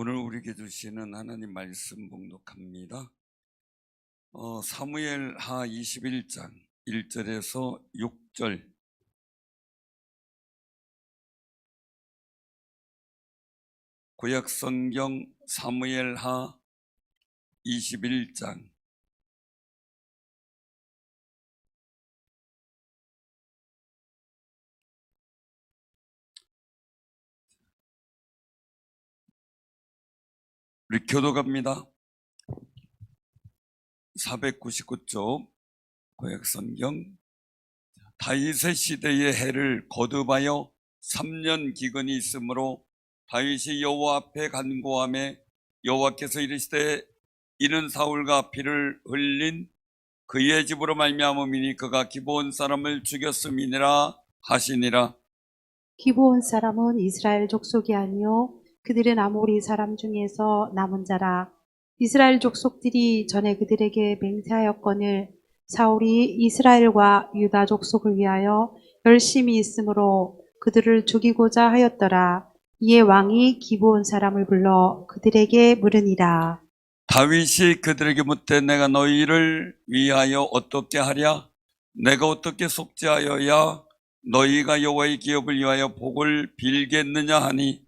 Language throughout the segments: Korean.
오늘 우리에게 주시는 하나님 말씀 봉독합니다. 사무엘하 21장 1절에서 6절. 구약성경 사무엘하 21장 '우리 교도갑니다. 499쪽 구약성경. 다윗의 시대의 해를 거듭하여 3년 기근이 있으므로 다윗이 여호와 앞에 간구하매 여호와께서 이르시되 이는 사울과 피를 흘린 그의 집으로 말미암음이니 그가 기브온 사람을 죽였음이니라 하시니라. 기브온 사람은 이스라엘 족속이 아니요 그들은 아모리 사람 중에서 남은 자라. 이스라엘 족속들이 전에 그들에게 맹세하였거늘 사울이 이스라엘과 유다 족속을 위하여 열심히 있으므로 그들을 죽이고자 하였더라. 이에 왕이 기브온 사람을 불러 그들에게 물으니라. 다윗이 그들에게 묻되 내가 너희를 위하여 어떻게 하랴? 내가 어떻게 속죄하여야 너희가 여호와의 기업을 위하여 복을 빌겠느냐 하니,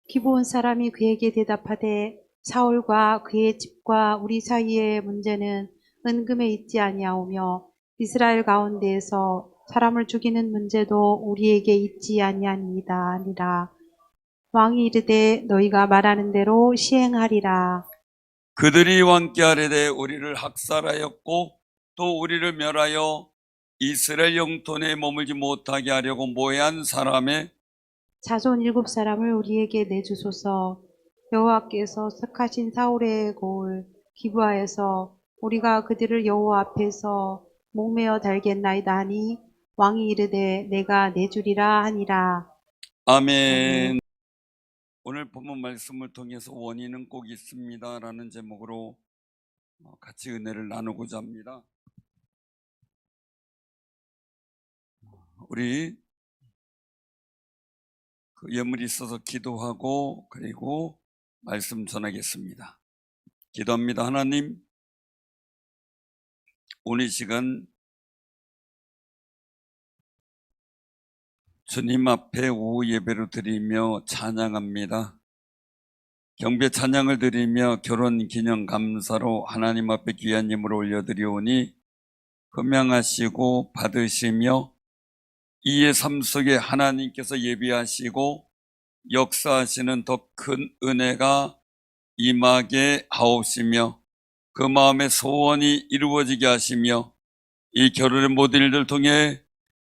기브온 사람이 그에게 대답하되 사울과 그의 집과 우리 사이의 문제는 은금에 있지 아니하오며 이스라엘 가운데에서 사람을 죽이는 문제도 우리에게 있지 아니하니이다 하니라. 왕이 이르되 너희가 말하는 대로 시행하리라. 그들이 왕께 아뢰되 우리를 학살하였고 또 우리를 멸하여 이스라엘 영토 내에 머물지 못하게 하려고 모해한 사람의 자손 7사람을 우리에게 내주소서. 여호와께서 택하신 사울의 고을 기브아에서 우리가 그들을 여호와 앞에서 목매어 달겠나이다 하니 왕이 이르되 내가 내주리라 하니라. 아멘. 오늘 본문 말씀을 통해서 원인은 꼭 있습니다 라는 제목으로 같이 은혜를 나누고자 합니다. 우리 그 예물이 있어서 기도하고 그리고 말씀 전하겠습니다. 기도합니다. 하나님, 오늘 시간 주님 앞에 오후 예배를 드리며 찬양합니다. 경배 찬양을 드리며 결혼 기념 감사로 하나님 앞에 귀한 예물을 올려드리오니 흠양하시고 받으시며 이의 삶 속에 하나님께서 예비하시고 역사하시는 더 큰 은혜가 임하게 하옵시며 그 마음의 소원이 이루어지게 하시며 이 결혼의 모든 일들 통해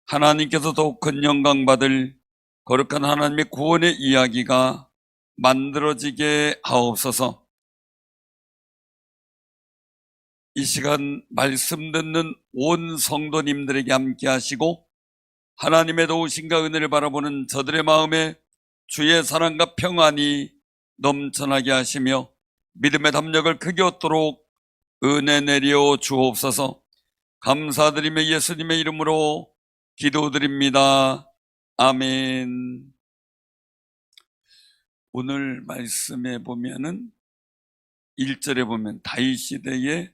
하나님께서 더욱 큰 영광 받을 거룩한 하나님의 구원의 이야기가 만들어지게 하옵소서. 이 시간 말씀 듣는 온 성도님들에게 함께 하시고 하나님의 도우심과 은혜를 바라보는 저들의 마음에 주의 사랑과 평안이 넘쳐나게 하시며 믿음의 담력을 크게 얻도록 은혜 내려 주옵소서. 감사드리며 예수님의 이름으로 기도드립니다. 아멘. 오늘 말씀에 보면은 1절에 보면 다윗 시대에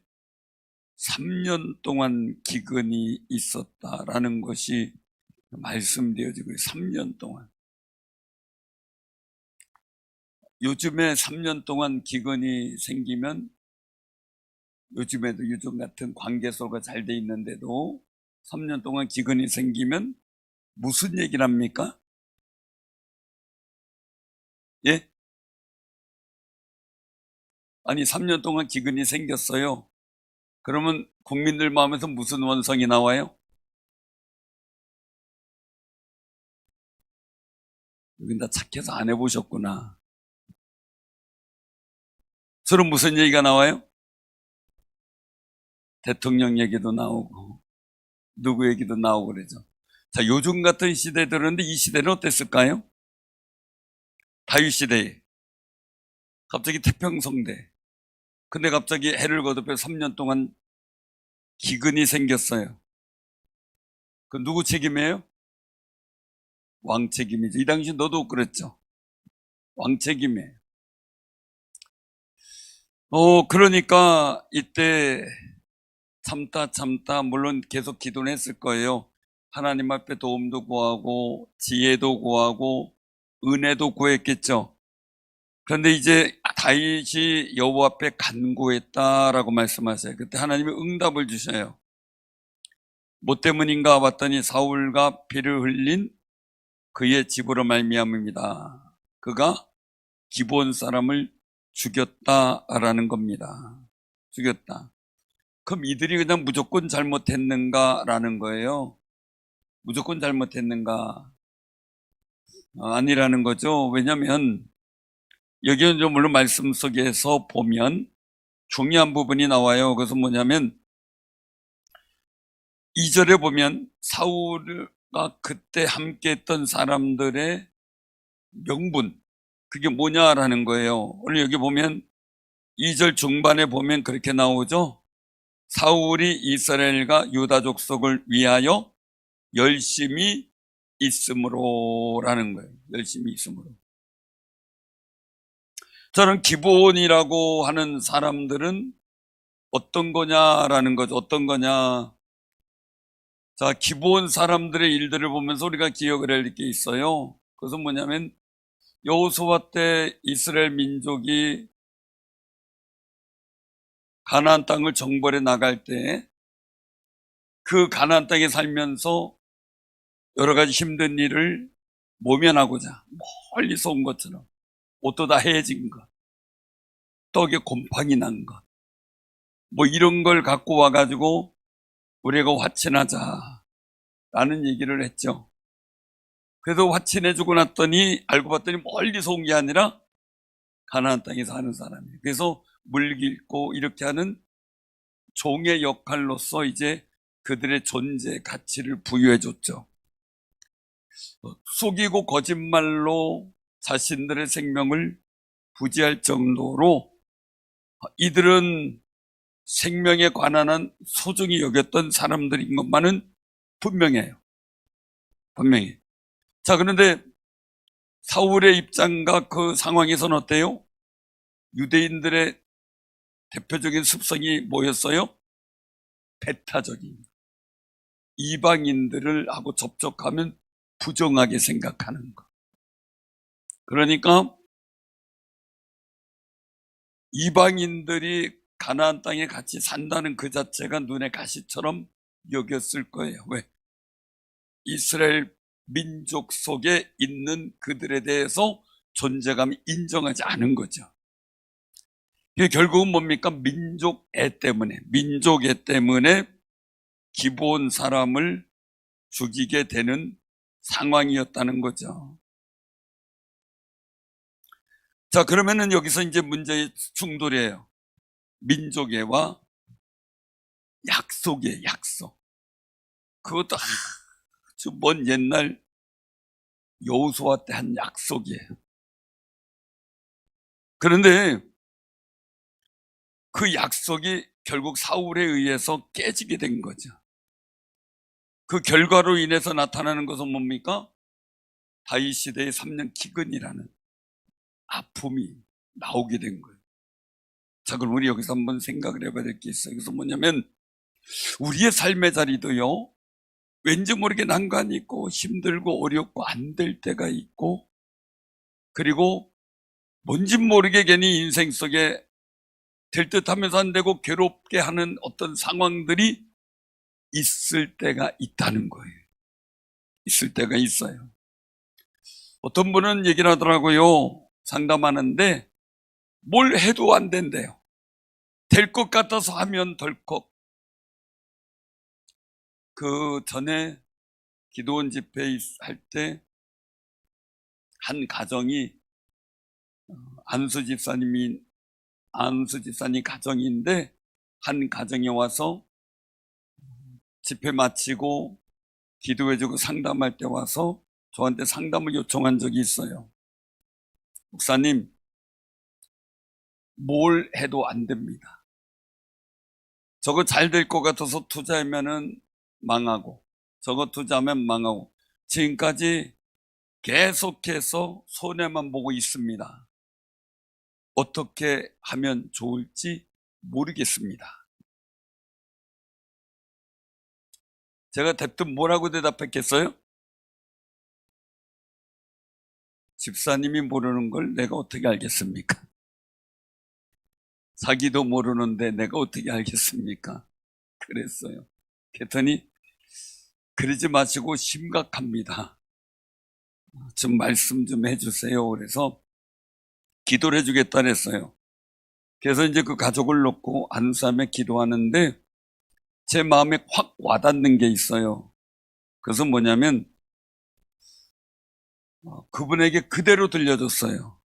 3년 동안 기근이 있었다라는 것이 말씀되어지고 3년 동안. 요즘에 3년 동안 기근이 생기면 요즘에도 요즘 같은 관계소가 잘 돼 있는데도 3년 동안 기근이 생기면 무슨 얘기를 합니까? 예? 아니 3년 동안 기근이 생겼어요. 그러면 국민들 마음에서 무슨 원성이 나와요? 여긴 다 착해서 안 해보셨구나. 서로 무슨 얘기가 나와요? 대통령 얘기도 나오고 누구 얘기도 나오고 그러죠. 자, 요즘 같은 시대에 들었는데 이 시대는 어땠을까요? 다윗 시대에 갑자기 태평성대. 근데 갑자기 해를 거듭해 3년 동안 기근이 생겼어요. 그 누구 책임이에요? 왕 책임이죠. 이 당시 너도 그랬죠. 왕 책임이에요. 그러니까 이때 참다 물론 계속 기도는 했을 거예요. 하나님 앞에 도움도 구하고 지혜도 구하고 은혜도 구했겠죠. 그런데 이제 다윗이 여호와 앞에 간구했다라고 말씀하세요. 그때 하나님이 응답을 주셔요. 뭐 때문인가 봤더니 사울과 피를 흘린 그의 집으로 말미암음이다. 그가 기브온 사람을 죽였다라는 겁니다. 죽였다. 그럼 이들이 그냥 무조건 잘못했는가라는 거예요. 무조건 잘못했는가? 아니라는 거죠. 왜냐하면 여기는 좀 물론 말씀 속에서 보면 중요한 부분이 나와요. 그것은 뭐냐면 2절에 보면 사울과 그때 함께 했던 사람들의 명분, 그게 뭐냐라는 거예요. 오늘 여기 보면 2절 중반에 보면 그렇게 나오죠. 사울이 이스라엘과 유다 족속을 위하여 열심히 있음으로라는 거예요. 열심히 있음으로. 저는 기브온이라고 하는 사람들은 어떤 거냐라는 거죠. 어떤 거냐. 자, 기브온 사람들의 일들을 보면서 우리가 기억을 할 게 있어요. 그것은 뭐냐면 여호수아 때 이스라엘 민족이 가나안 땅을 정벌해 나갈 때 그 가나안 땅에 살면서 여러 가지 힘든 일을 모면하고자 멀리서 온 것처럼 옷도 다 해진 것, 떡에 곰팡이 난 것, 뭐 이런 걸 갖고 와가지고 우리가 화친하자 라는 얘기를 했죠. 그래서 화친해주고 났더니 알고 봤더니 멀리서 온 게 아니라 가나안 땅에 사는 사람이에요. 그래서 물길고 이렇게 하는 종의 역할로서 이제 그들의 존재 가치를 부여해줬죠. 속이고 거짓말로 자신들의 생명을 부지할 정도로 이들은 생명에 관한 한 소중히 여겼던 사람들인 것만은 분명해요. 분명히. 자, 그런데 사울의 입장과 그 상황에서는 어때요? 유대인들의 대표적인 습성이 뭐였어요? 배타적인. 이방인들을 하고 접촉하면 부정하게 생각하는 것. 그러니까 이방인들이 가나안 땅에 같이 산다는 그 자체가 눈에 가시처럼 여겼을 거예요. 왜? 이스라엘 민족 속에 있는 그들에 대해서 존재감이 인정하지 않은 거죠. 이게 결국은 뭡니까? 민족애 때문에 기브온 사람을 죽이게 되는 상황이었다는 거죠. 자, 그러면은 여기서 이제 문제의 충돌이에요. 민족애와 약속이에요, 약속. 그것도 아주 먼 옛날 여호수아 때 한 약속이에요. 그런데 그 약속이 결국 사울에 의해서 깨지게 된 거죠. 그 결과로 인해서 나타나는 것은 뭡니까? 다윗 시대의 3년 기근이라는 아픔이 나오게 된 거예요. 자, 그럼 우리 여기서 한번 생각을 해봐야 될 게 있어요. 그래서 뭐냐면 우리의 삶의 자리도요, 왠지 모르게 난관이 있고 힘들고 어렵고 안 될 때가 있고, 그리고 뭔지 모르게 괜히 인생 속에 될 듯 하면서 안 되고 괴롭게 하는 어떤 상황들이 있을 때가 있다는 거예요. 있을 때가 있어요. 어떤 분은 얘기를 하더라고요. 상담하는데 뭘 해도 안 된대요. 될 것 같아서 하면 덜컥. 그 전에 기도원 집회 할 때 한 가정이 안수 집사님 가정인데 한 가정에 와서 집회 마치고 기도해주고 상담할 때 와서 저한테 상담을 요청한 적이 있어요. 목사님, 뭘 해도 안 됩니다. 저거 잘 될 것 같아서 투자하면은 망하고, 저거 투자하면 망하고, 지금까지 계속해서 손해만 보고 있습니다. 어떻게 하면 좋을지 모르겠습니다. 제가 대뜸 뭐라고 대답했겠어요? 집사님이 모르는 걸 내가 어떻게 알겠습니까? 자기도 모르는데 내가 어떻게 알겠습니까? 그랬어요. 그랬더니 그러지 마시고 심각합니다. 좀 말씀 좀 해주세요. 그래서 기도를 해주겠다 그랬어요. 그래서 이제 그 가족을 놓고 안수하며 기도하는데 제 마음에 확 와닿는 게 있어요. 그것은 뭐냐면 그분에게 그대로 들려줬어요.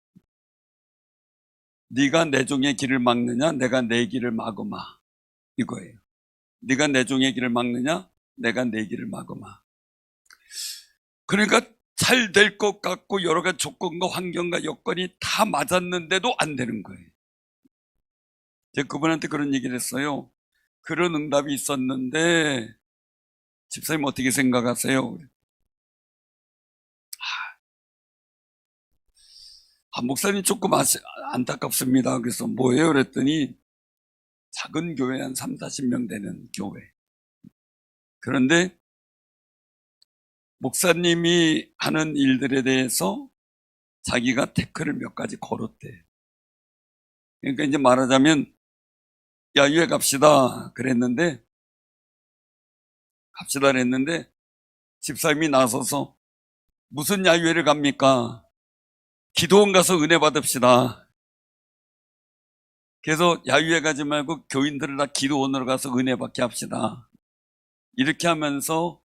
네가 내 종의 길을 막느냐 내가 내 길을 막으마, 이거예요. 네가 내 종의 길을 막느냐 내가 내 길을 막으마. 그러니까 잘 될 것 같고 여러 가지 조건과 환경과 여건이 다 맞았는데도 안 되는 거예요. 제가 그분한테 그런 얘기를 했어요. 그런 응답이 있었는데 집사님 어떻게 생각하세요? 목사님 조금 안타깝습니다. 그래서 뭐예요? 그랬더니 작은 교회 한 3, 40명 되는 교회. 그런데 목사님이 하는 일들에 대해서 자기가 태클을 몇 가지 걸었대. 그러니까 이제 말하자면 야유회 갑시다 그랬는데 집사님이 나서서 무슨 야유회를 갑니까? 기도원 가서 은혜 받읍시다. 그래서 야유회 가지 말고 교인들을 다 기도원으로 가서 은혜 받게 합시다. 이렇게 하면서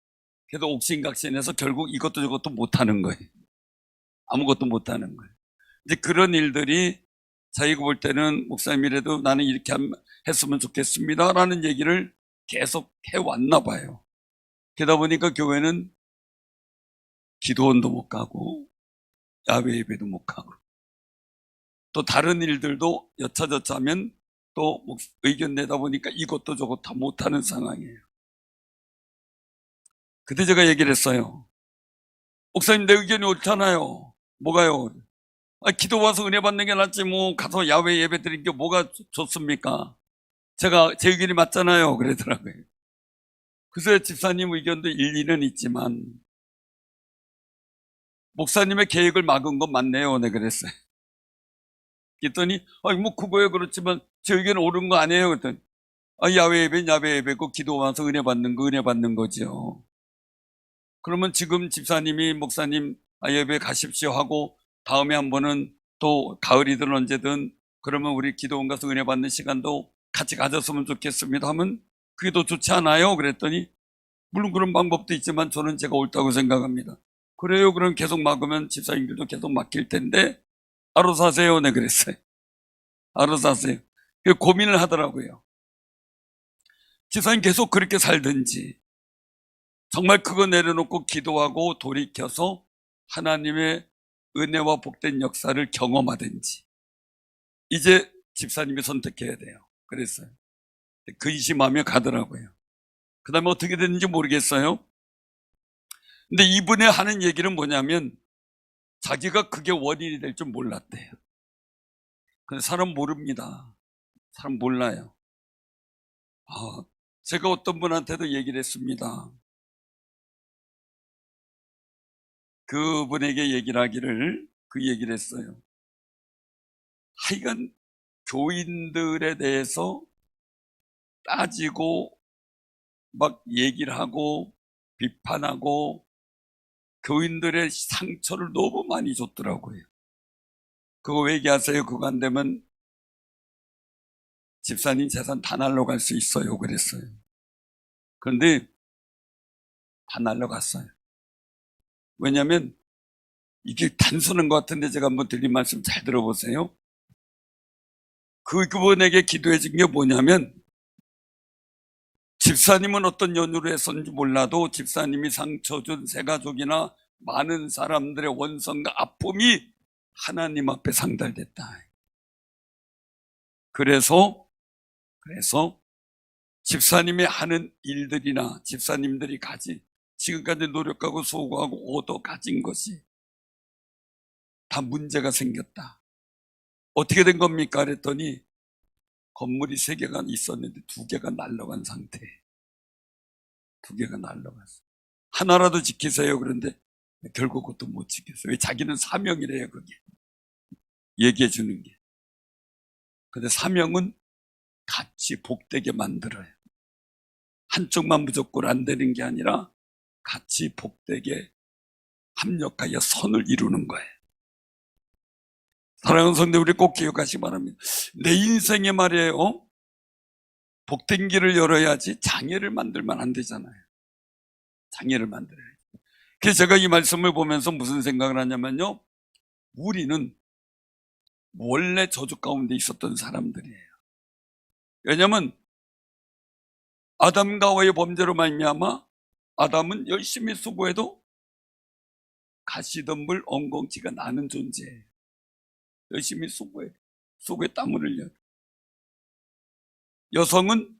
그래도 옥신각신해서 결국 이것도 저것도 못하는 거예요. 아무것도 못하는 거예요. 이제 그런 일들이 자기가 볼 때는 목사님이라도 나는 이렇게 했으면 좋겠습니다 라는 얘기를 계속 해왔나 봐요. 그러다 보니까 교회는 기도원도 못 가고 야외 예배도 못 가고 또 다른 일들도 여차저차 하면 또 의견 내다 보니까 이것도 저것도 다 못하는 상황이에요. 그때 제가 얘기를 했어요. 목사님 내 의견이 옳잖아요. 뭐가요? 기도 와서 은혜 받는 게 낫지 뭐 가서 야외 예배 드리는 게 뭐가 좋습니까? 제가 제 의견이 맞잖아요. 그러더라고요. 그래서 집사님 의견도 일리는 있지만 목사님의 계획을 막은 건 맞네요. 네, 그랬어요. 그랬더니 뭐 그거야 그렇지만 제 의견은 옳은 거 아니에요. 그랬더니 야외 예배는 야외 예배고 기도 와서 은혜 받는 거 은혜 받는 거죠. 그러면 지금 집사님이 목사님 예배 가십시오 하고 다음에 한 번은 또 가을이든 언제든 그러면 우리 기도원 가서 은혜 받는 시간도 같이 가졌으면 좋겠습니다 하면 그게 더 좋지 않아요? 그랬더니 물론 그런 방법도 있지만 저는 제가 옳다고 생각합니다. 그래요? 그럼 계속 막으면 집사님들도 계속 막힐 텐데 알아서 하세요. 네, 그랬어요. 알아서 하세요. 고민을 하더라고요. 집사님 계속 그렇게 살든지 정말 그거 내려놓고 기도하고 돌이켜서 하나님의 은혜와 복된 역사를 경험하든지 이제 집사님이 선택해야 돼요. 그랬어요. 근심하며 가더라고요. 그 다음에 어떻게 됐는지 모르겠어요. 근데 이분이 하는 얘기는 뭐냐면 자기가 그게 원인이 될 줄 몰랐대요. 근데 사람 모릅니다. 사람 몰라요. 제가 어떤 분한테도 얘기를 했습니다. 그분에게 얘기를 하기를 그 얘기를 했어요. 하여간 교인들에 대해서 따지고 막 얘기를 하고 비판하고 교인들의 상처를 너무 많이 줬더라고요. 그거 왜 얘기하세요? 그거 안 되면 집사님 재산 다 날라갈 수 있어요. 그랬어요. 그런데 다 날라갔어요. 왜냐하면 이게 단순한 것 같은데 제가 한번 드린 말씀 잘 들어보세요. 그분에게 기도해 준 게 뭐냐면 집사님은 어떤 연유로 했었는지 몰라도 집사님이 상처 준 새 가족이나 많은 사람들의 원성과 아픔이 하나님 앞에 상달됐다. 그래서 집사님이 하는 일들이나 집사님들이 지금까지 노력하고 수고하고 얻어 가진 것이 다 문제가 생겼다. 어떻게 된 겁니까? 그랬더니 건물이 3개가 있었는데 2개가 날아간 상태예요. 2개가 날아갔어요. 하나라도 지키세요. 그런데 결국 그것도 못 지켰어요. 왜? 자기는 사명이래요, 그게. 얘기해 주는 게. 근데 사명은 같이 복되게 만들어요. 한쪽만 무조건 안 되는 게 아니라 같이 복되게 합력하여 선을 이루는 거예요. 사랑하는 성도, 우리 꼭 기억하시기 바랍니다. 내 인생에 말이에요, 복된 길을 열어야지 장애를 만들면 안 되잖아요. 장애를 만들어야지. 그래서 제가 이 말씀을 보면서 무슨 생각을 하냐면요, 우리는 원래 저주 가운데 있었던 사람들이에요. 왜냐하면 아담과 하와의 범죄로 말미암아 아담은 열심히 수고해도 가시덤불 엉겅지가 나는 존재예요. 열심히 수고해. 수고에 땀을 흘려. 여성은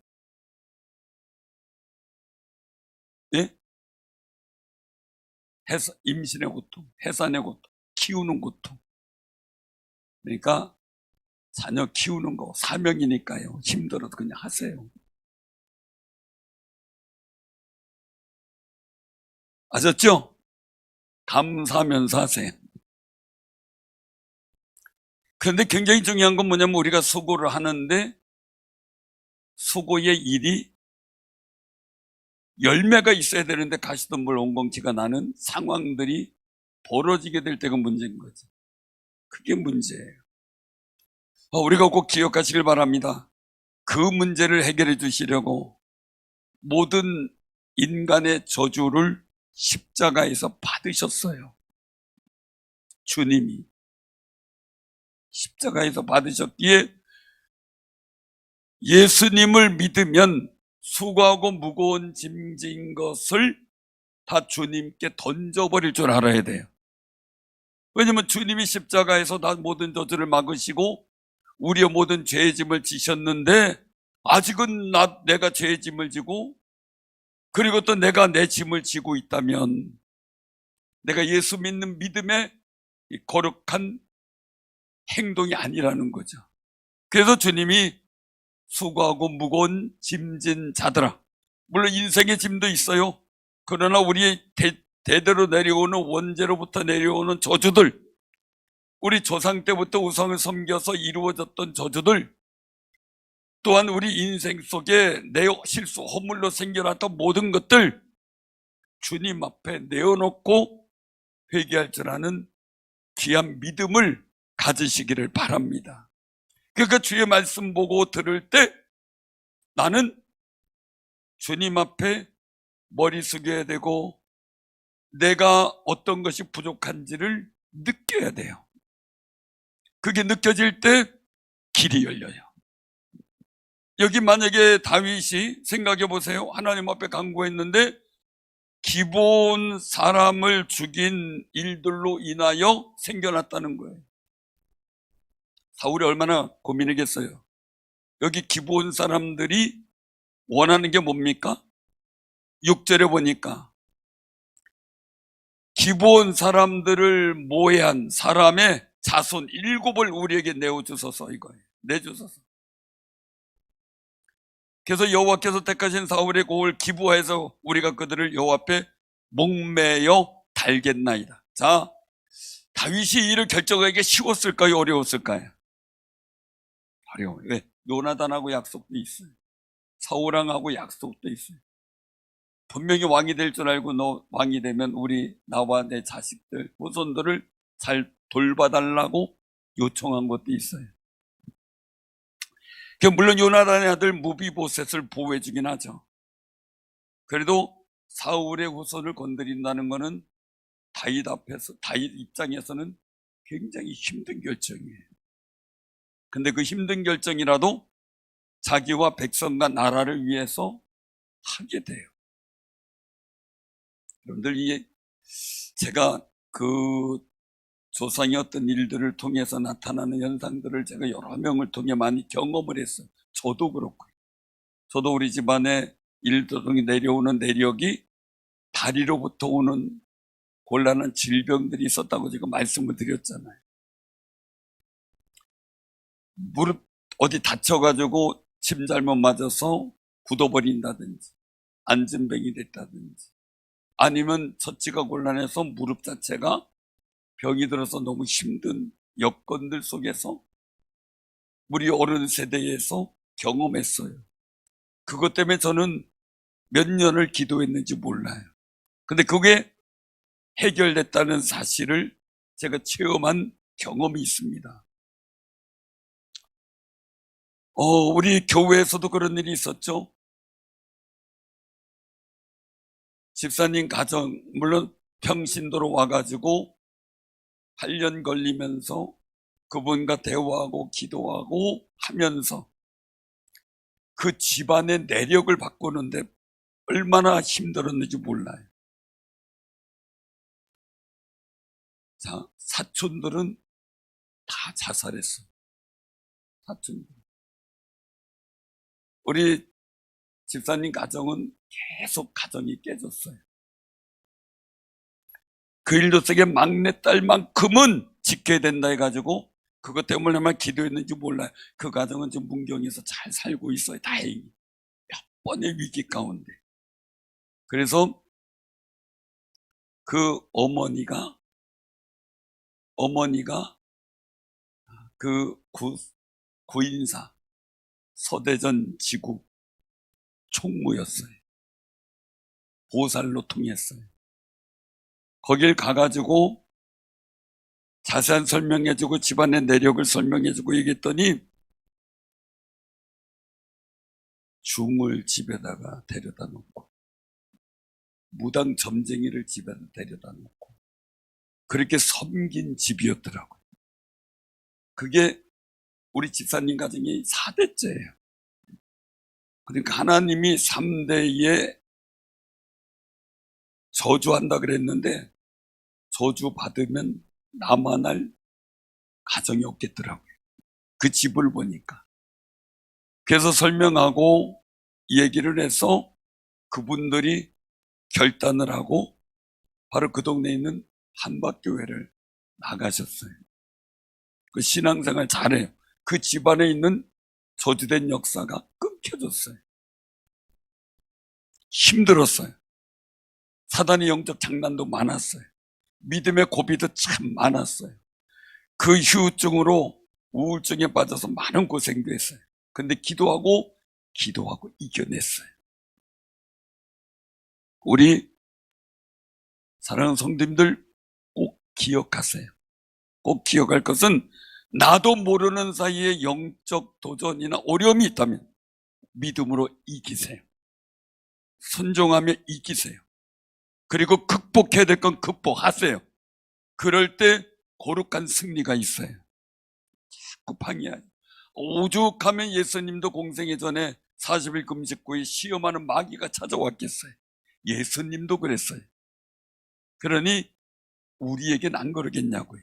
임신의 고통, 해산의 고통, 키우는 고통. 그러니까 자녀 키우는 거 사명이니까요. 힘들어도 그냥 하세요. 아셨죠? 감사하면서 하세요. 그런데 굉장히 중요한 건 뭐냐면, 우리가 수고를 하는데 수고의 일이 열매가 있어야 되는데 가시덤불 엉겅지가 나는 상황들이 벌어지게 될 때가 문제인 거죠. 그게 문제예요. 우리가 꼭 기억하시길 바랍니다. 그 문제를 해결해 주시려고 모든 인간의 저주를 십자가에서 받으셨어요. 주님이 십자가에서 받으셨기에 예수님을 믿으면 수고하고 무거운 짐진 것을 다 주님께 던져버릴 줄 알아야 돼요. 왜냐하면 주님이 십자가에서 다 모든 저주를 막으시고 우리의 모든 죄의 짐을 지셨는데, 아직은 내가 죄의 짐을 지고, 그리고 또 내가 내 짐을 지고 있다면 내가 예수 믿는 믿음의 거룩한 행동이 아니라는 거죠. 그래서 주님이 수고하고 무거운 짐진 자들아, 물론 인생의 짐도 있어요. 그러나 우리의 대대로 내려오는, 원죄로부터 내려오는 저주들, 우리 조상 때부터 우상을 섬겨서 이루어졌던 저주들, 또한 우리 인생 속에 내 실수 허물로 생겨났던 모든 것들 주님 앞에 내어놓고 회개할 줄 아는 귀한 믿음을 가지시기를 바랍니다. 그러니까 주의 말씀 보고 들을 때 나는 주님 앞에 머리 숙여야 되고 내가 어떤 것이 부족한지를 느껴야 돼요. 그게 느껴질 때 길이 열려요. 여기 만약에 다윗이 생각해 보세요. 하나님 앞에 간구했는데 기브온 사람을 죽인 일들로 인하여 생겨났다는 거예요. 사울이 얼마나 고민하겠어요. 여기 기브온 사람들이 원하는 게 뭡니까? 6절에 보니까 기브온 사람들을 모해한 사람의 자손 7을 우리에게 내어주소서, 이거예요. 내주소서. 그래서 여호와께서 택하신 사울의 고을 기브아에서 우리가 그들을 여호와 앞에 목매어 달겠나이다. 자, 다윗이 이를 결정하기가 쉬웠을까요? 어려웠을까요? 어려워요. 왜? 요나단하고 약속도 있어요. 사울왕하고 약속도 있어요. 분명히 왕이 될 줄 알고 너 왕이 되면 나와 내 자식들, 후손들을 잘 돌봐달라고 요청한 것도 있어요. 물론 요나단의 아들 무비보셋을 보호해주긴 하죠. 그래도 사울의 후손을 건드린다는 것은 다윗 입장에서는 굉장히 힘든 결정이에요. 근데 그 힘든 결정이라도 자기와 백성과 나라를 위해서 하게 돼요. 여러분들, 제가 그 조상의 어떤 일들을 통해서 나타나는 현상들을 제가 여러 명을 통해 많이 경험을 했어요. 저도 그렇고요. 저도 우리 집안에 일들 통해 내려오는 내력이 다리로부터 오는 곤란한 질병들이 있었다고 제가 말씀을 드렸잖아요. 무릎 어디 다쳐가지고 침 잘못 맞아서 굳어버린다든지 안진뱅이 됐다든지 아니면 처치가 곤란해서 무릎 자체가 병이 들어서 너무 힘든 여건들 속에서 우리 어른 세대에서 경험했어요. 그것 때문에 저는 몇 년을 기도했는지 몰라요. 근데 그게 해결됐다는 사실을 제가 체험한 경험이 있습니다. 우리 교회에서도 그런 일이 있었죠. 집사님 가정, 물론 평신도로 와가지고 8년 걸리면서 그분과 대화하고 기도하고 하면서 그 집안의 내력을 바꾸는데 얼마나 힘들었는지 몰라요. 자, 사촌들은 다 자살했어요. 사촌들. 우리 집사님 가정은 계속 가정이 깨졌어요. 그 일도 속에 막내딸만큼은 지켜야 된다 해가지고 그것 때문에만 기도했는지 몰라요. 그 가정은 지금 문경에서 잘 살고 있어요. 다행히. 몇 번의 위기 가운데. 그래서 그 어머니가 그 구인사 서대전 지구 총무였어요. 보살로 통했어요. 거길 가가지고 자세한 설명해주고 집안의 내력을 설명해주고 얘기했더니 중을 집에다가 데려다 놓고 무당 점쟁이를 집에다 데려다 놓고 그렇게 섬긴 집이었더라고요. 그게 우리 집사님 가정이 4대째예요. 그러니까 하나님이 3대에 저주한다 그랬는데 저주 받으면 남아날 가정이 없겠더라고요. 그 집을 보니까. 그래서 설명하고 얘기를 해서 그분들이 결단을 하고 바로 그 동네에 있는 한박교회를 나가셨어요. 그 신앙생활 잘해요. 그 집안에 있는 저주된 역사가 끊겨졌어요. 힘들었어요. 사단의 영적 장난도 많았어요. 믿음의 고비도 참 많았어요. 그 후유증으로 우울증에 빠져서 많은 고생도 했어요. 근데 기도하고 이겨냈어요. 우리 사랑하는 성도님들 꼭 기억하세요. 꼭 기억할 것은 나도 모르는 사이에 영적 도전이나 어려움이 있다면 믿음으로 이기세요. 순종하며 이기세요. 그리고 극복해야 될 건 극복하세요. 그럴 때 거룩한 승리가 있어요. 자꾸 방해하요. 오죽하면 예수님도 공생의 전에 40일 금식 후에 시험하는 마귀가 찾아왔겠어요. 예수님도 그랬어요. 그러니 우리에겐 안 그러겠냐고요.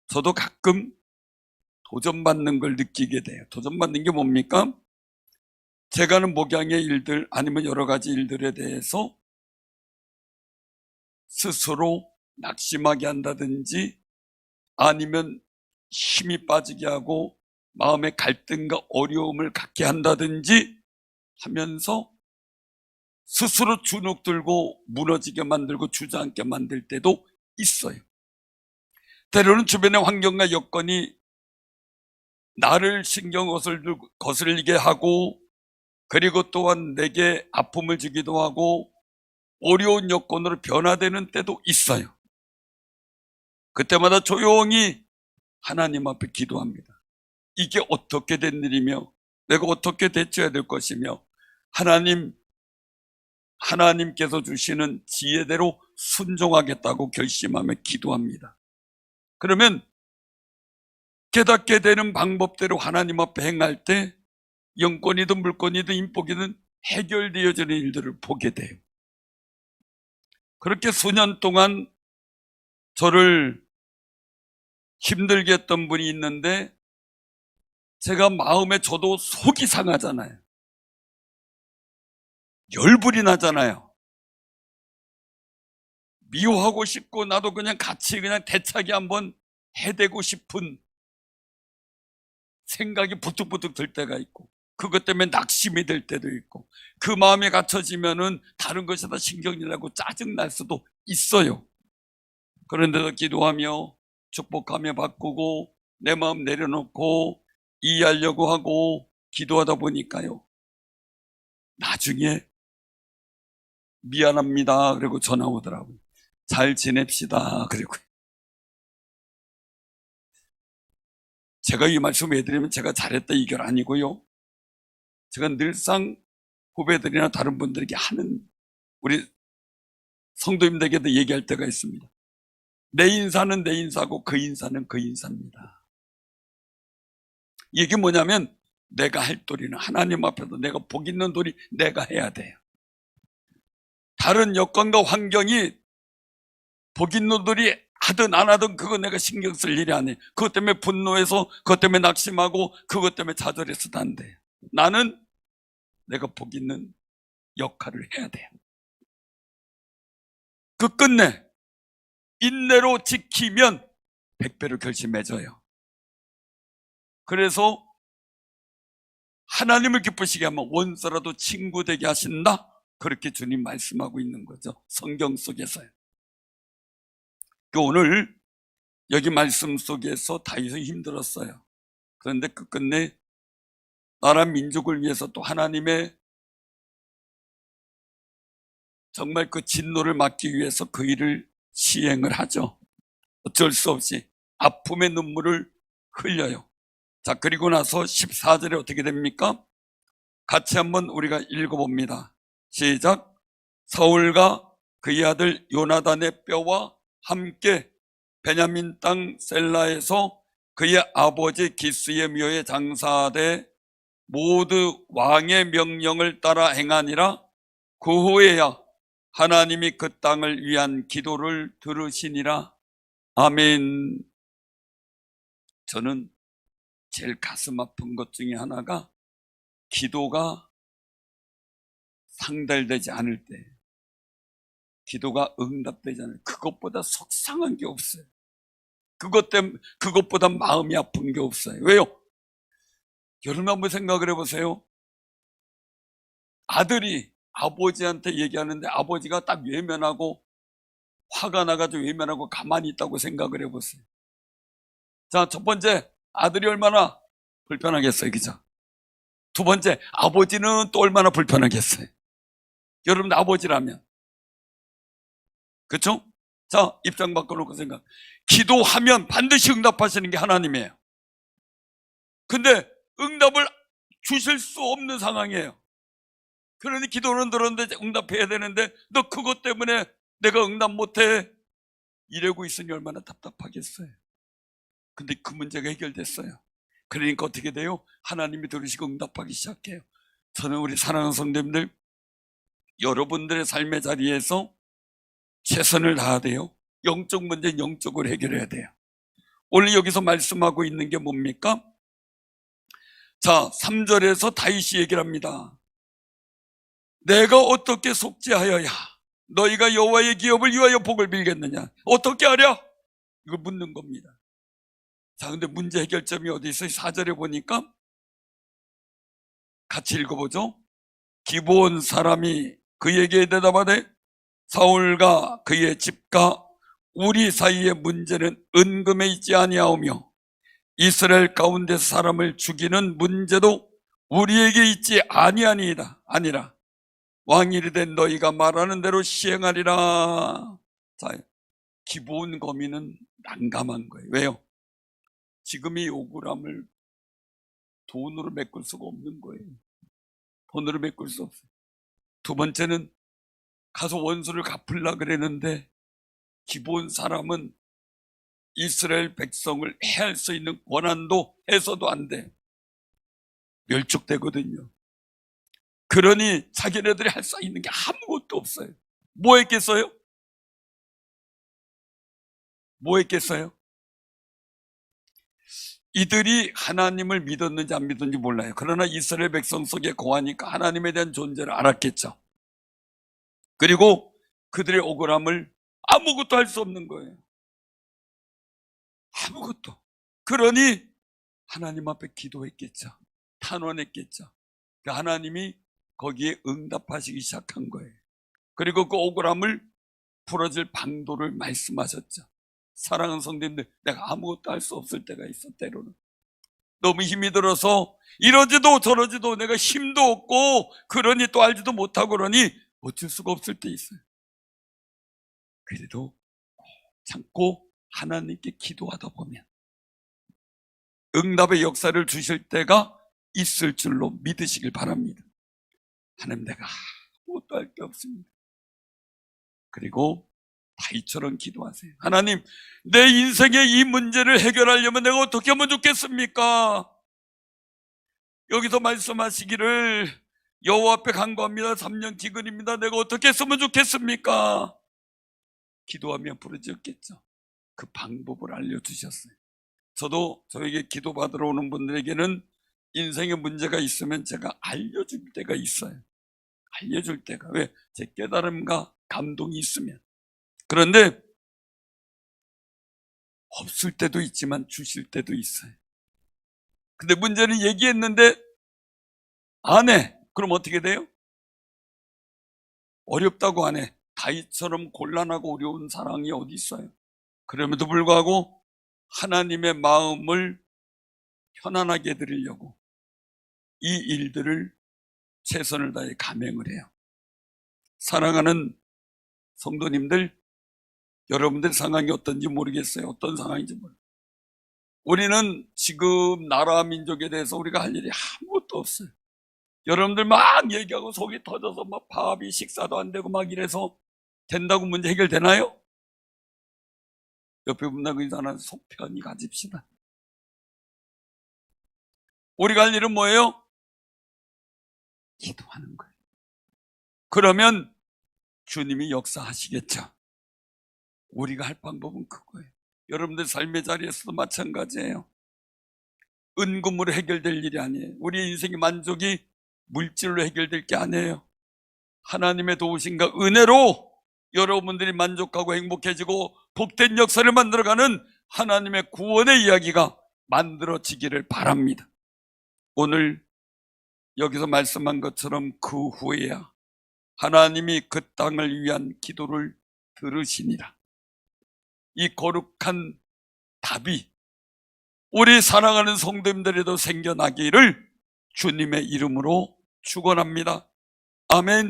저도 가끔 도전받는 걸 느끼게 돼요. 도전받는 게 뭡니까? 제가 하는 목양의 일들 아니면 여러 가지 일들에 대해서 스스로 낙심하게 한다든지 아니면 힘이 빠지게 하고 마음의 갈등과 어려움을 갖게 한다든지 하면서 스스로 주눅 들고 무너지게 만들고 주저앉게 만들 때도 있어요. 때로는 주변의 환경과 여건이 나를 신경 거슬리게 하고 그리고 또한 내게 아픔을 주기도 하고 어려운 여건으로 변화되는 때도 있어요. 그때마다 조용히 하나님 앞에 기도합니다. 이게 어떻게 된 일이며 내가 어떻게 대처해야 될 것이며 하나님께서 주시는 지혜대로 순종하겠다고 결심하며 기도합니다. 그러면 깨닫게 되는 방법대로 하나님 앞에 행할 때 영권이든 물권이든 인복이든 해결되어지는 일들을 보게 돼요. 그렇게 수년 동안 저를 힘들게 했던 분이 있는데 제가 마음에 저도 속이 상하잖아요. 열불이 나잖아요. 미워하고 싶고 나도 그냥 같이 그냥 대차게 한번 해대고 싶은 생각이 부득부득 들 때가 있고, 그것 때문에 낙심이 될 때도 있고, 그 마음에 갇혀지면은 다른 것에다 신경이 나고 짜증날 수도 있어요. 그런데도 기도하며 축복하며 바꾸고 내 마음 내려놓고 이해하려고 하고 기도하다 보니까요, 나중에 미안합니다 그리고 전화 오더라고요. 잘 지냅시다 그리고. 제가 이 말씀 해드리면 제가 잘했다 이 결 아니고요, 제가 늘상 후배들이나 다른 분들에게 하는, 우리 성도님들에게도 얘기할 때가 있습니다. 내 인사는 내 인사고 그 인사는 그 인사입니다. 이게 뭐냐면 내가 할 도리는 하나님 앞에서 내가 복 있는 도리 내가 해야 돼요. 다른 여건과 환경이 복 있는 도리 하든 안 하든 그거 내가 신경 쓸 일이 아니에요. 그것 때문에 분노해서 그것 때문에 낙심하고 그것 때문에 좌절해서도 안 돼요. 나는 내가 복 있는 역할을 해야 돼요. 그 끝내 인내로 지키면 100배로 결실맺어요. 그래서 하나님을 기쁘시게 하면 원수라도 친구 되게 하신다, 그렇게 주님 말씀하고 있는 거죠, 성경 속에서요. 오늘 여기 말씀 속에서 다윗이 힘들었어요. 그런데 끝끝내 나라 민족을 위해서 또 하나님의 정말 그 진노를 막기 위해서 그 일을 시행을 하죠. 어쩔 수 없이 아픔의 눈물을 흘려요. 자, 그리고 나서 14절에 어떻게 됩니까? 같이 한번 우리가 읽어봅니다. 시작. 사울과 그의 아들 요나단의 뼈와 함께 베냐민 땅 셀라에서 그의 아버지 기스의 묘에 장사되 모두 왕의 명령을 따라 행하니라. 그 후에야 하나님이 그 땅을 위한 기도를 들으시니라. 아멘. 저는 제일 가슴 아픈 것 중에 하나가 기도가 상달되지 않을 때, 기도가 응답되지 않을 때, 그것보다 속상한 게 없어요. 그것보다 마음이 아픈 게 없어요. 왜요? 여러분 한번 생각을 해보세요. 아들이 아버지한테 얘기하는데 아버지가 딱 외면하고 화가 나가지고 외면하고 가만히 있다고 생각을 해보세요. 자, 첫 번째, 아들이 얼마나 불편하겠어요, 그죠? 두 번째, 아버지는 또 얼마나 불편하겠어요. 여러분 아버지라면, 그렇죠? 자, 입장 바꿔놓고 생각. 기도하면 반드시 응답하시는 게 하나님이에요. 근데 응답을 주실 수 없는 상황이에요. 그러니 기도는 들었는데 응답해야 되는데 너 그것 때문에 내가 응답 못해 이러고 있으니 얼마나 답답하겠어요. 근데 그 문제가 해결됐어요. 그러니까 어떻게 돼요? 하나님이 들으시고 응답하기 시작해요. 저는 우리 사랑하는 성도님들, 여러분들의 삶의 자리에서 최선을 다해야 돼요. 영적 문제는 영적으로 해결해야 돼요. 오늘 여기서 말씀하고 있는 게 뭡니까? 자, 3절에서 다윗이 얘기를 합니다. 내가 어떻게 속죄하여야 너희가 여호와의 기업을 위하여 복을 빌겠느냐? 어떻게 하랴? 이걸 묻는 겁니다. 자, 근데 문제 해결점이 어디 있어요? 4절에 보니까 같이 읽어보죠. 기브온 사람이 그에게 대답하되 사울과 그의 집과 우리 사이의 문제는 은금에 있지 아니하오며 이스라엘 가운데서 사람을 죽이는 문제도 우리에게 있지 아니하니이다. 아니라 왕이 이르되 너희가 말하는 대로 시행하리라. 자, 기브온 거민은 난감한 거예요. 왜요? 지금의 억울함을 돈으로 메꿀 수가 없는 거예요. 돈으로 메꿀 수 없어요. 두 번째는 가서 원수를 갚으려고 그랬는데 기브온 사람은 이스라엘 백성을 해할 수 있는 권한도 해서도 안 돼. 멸족되거든요. 그러니 자기네들이 할 수 있는 게 아무것도 없어요. 뭐 했겠어요? 뭐 했겠어요? 이들이 하나님을 믿었는지 안 믿었는지 몰라요. 그러나 이스라엘 백성 속에 거하니까 하나님에 대한 존재를 알았겠죠. 그리고 그들의 억울함을 아무것도 할 수 없는 거예요. 아무것도. 그러니 하나님 앞에 기도했겠죠. 탄원했겠죠. 하나님이 거기에 응답하시기 시작한 거예요. 그리고 그 억울함을 풀어줄 방도를 말씀하셨죠. 사랑하는 성도님들, 내가 아무것도 할 수 없을 때가 있어. 때로는 너무 힘이 들어서 이러지도 저러지도 내가 힘도 없고 그러니 또 알지도 못하고 그러니 어쩔 수가 없을 때 있어요. 그래도 참고 하나님께 기도하다 보면 응답의 역사를 주실 때가 있을 줄로 믿으시길 바랍니다. 하나님, 내가 아무것도 할 게 없습니다. 그리고 다윗처럼 기도하세요. 하나님, 내 인생의 이 문제를 해결하려면 내가 어떻게 하면 좋겠습니까? 여기서 말씀하시기를 여호와 앞에 간구합니다. 3년 기근입니다. 내가 어떻게 했으면 좋겠습니까? 기도하면 부르짖겠죠. 그 방법을 알려주셨어요. 저도 저에게 기도받으러 오는 분들에게는 인생에 문제가 있으면 제가 알려줄 때가 있어요. 알려줄 때가. 왜? 제 깨달음과 감동이 있으면. 그런데 없을 때도 있지만 주실 때도 있어요. 근데 문제는 얘기했는데 안 해. 그럼 어떻게 돼요? 어렵다고 안 해. 다윗처럼 곤란하고 어려운 사랑이 어디 있어요? 그럼에도 불구하고 하나님의 마음을 편안하게 해드리려고 이 일들을 최선을 다해 감행을 해요. 사랑하는 성도님들, 여러분들 상황이 어떤지 모르겠어요. 어떤 상황인지 모르겠어요. 우리는 지금 나라 민족에 대해서 우리가 할 일이 아무것도 없어요. 여러분들 막 얘기하고 속이 터져서 막 밥이 식사도 안 되고 막 이래서 된다고 문제 해결되나요? 옆에 분하고 인사는 속 편히 가집시다. 우리가 할 일은 뭐예요? 기도하는 거예요. 그러면 주님이 역사하시겠죠. 우리가 할 방법은 그거예요. 여러분들 삶의 자리에서도 마찬가지예요. 은금으로 해결될 일이 아니에요. 우리 인생의 만족이 물질로 해결될 게 아니에요. 하나님의 도우심과 은혜로 여러분들이 만족하고 행복해지고 복된 역사를 만들어가는 하나님의 구원의 이야기가 만들어지기를 바랍니다. 오늘 여기서 말씀한 것처럼 그 후에야 하나님이 그 땅을 위한 기도를 들으시니라. 이 거룩한 답이 우리 사랑하는 성도님들에도 생겨나기를 주님의 이름으로 축원합니다. 아멘.